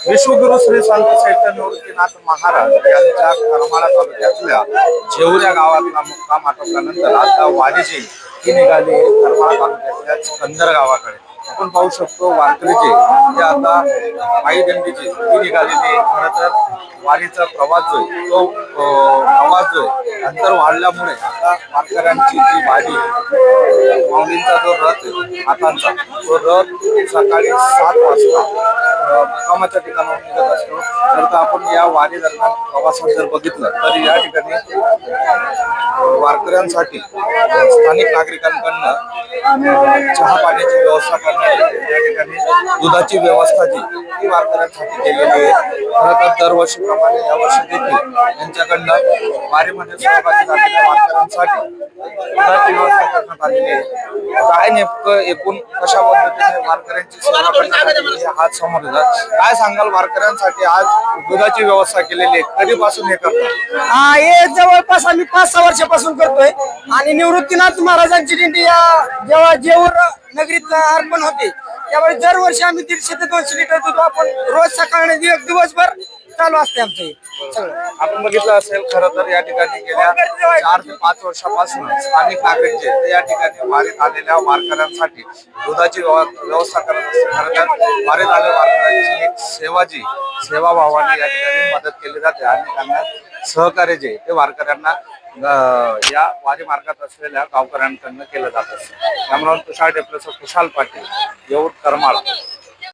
विश्वगुरु श्री संत चैतन्य निवृत्तीनाथ महाराज यांच्या करमाळा तालुक्यातल्या जेवऱ्या गावातला मुक्काम आटोपल्यानंतर आता वारीची ती निघाली करमाळा तालुक्यातल्या कंदर गावाकडे। आपण पाहू शकतो वारकरीचे जे आता पायी दिंडीची ती निघालेली खरं तर वारीचा प्रवास जो आहे तो प्रवास जो आहे अंतर वाढल्यामुळे आता वारकऱ्यांची जी वारी माऊलींचा जो रथ आहे हातांचा तो रथ सकाळी 7 वाजता मुक्कामाच्या ठिकाणाहून निघत असतो। तर आपण या वारी दरम्यान प्रवासात जर बघितलं तर या ठिकाणी वारकऱ्यांसाठी स्थानिक नागरिकांकडनं चहा पाण्याची व्यवस्था करण्यात या ठिकाणी दुधाची व्यवस्था जी ती वारकऱ्यांसाठी केलेली आहे। खरं तर दरवर्षीप्रमाणे यावर्षी देखील यांच्याकडनं वारीमध्ये सहभागी झालेल्या वारकऱ्यांसाठी दुधाची व्यवस्था करण्यात आलेली आहे। काय नेमकं एकूण कशा पद्धतीने वारकऱ्यांची सेवा करण्यात आलेली आहे हाच समोर येतात। काय सांगाल वारकऱ्यांसाठी आज दुधाची व्यवस्था केलेली आहे, कधीपासून हे करतात? हे जवळपास आम्ही 5-6 वर्षापासून करतोय आणि निवृत्तीनाथ महाराजांची दिंडी जेव्हा जेऊर नगरीत अर्पण होते त्यावेळी दरवर्षी आम्ही 150 ते 200 लिटर दूध आपण रोज सकाळी दिवसभर चालू असते आमचं सगळं। आपण बघितलं असेल खरं तर या ठिकाणी गेल्या 4 ते 5 वर्षापासून स्थानिक नागरिक जे ते या ठिकाणी वारीत आलेल्या वारकऱ्यांसाठी दुधाची व्यवस्था करत असते। खरं तर वारीत आलेल्या वारकऱ्यांची एक सेवाभावाने या ठिकाणी मदत केली जाते आणि त्यांना सहकार्य जे ते वारकऱ्यांना या वारी मार्गात असलेल्या गावकऱ्यांकडून केलं जात असतं। त्यामुळे तुषार टेपलेसह खुशाल पाटील येऊर करमाळा।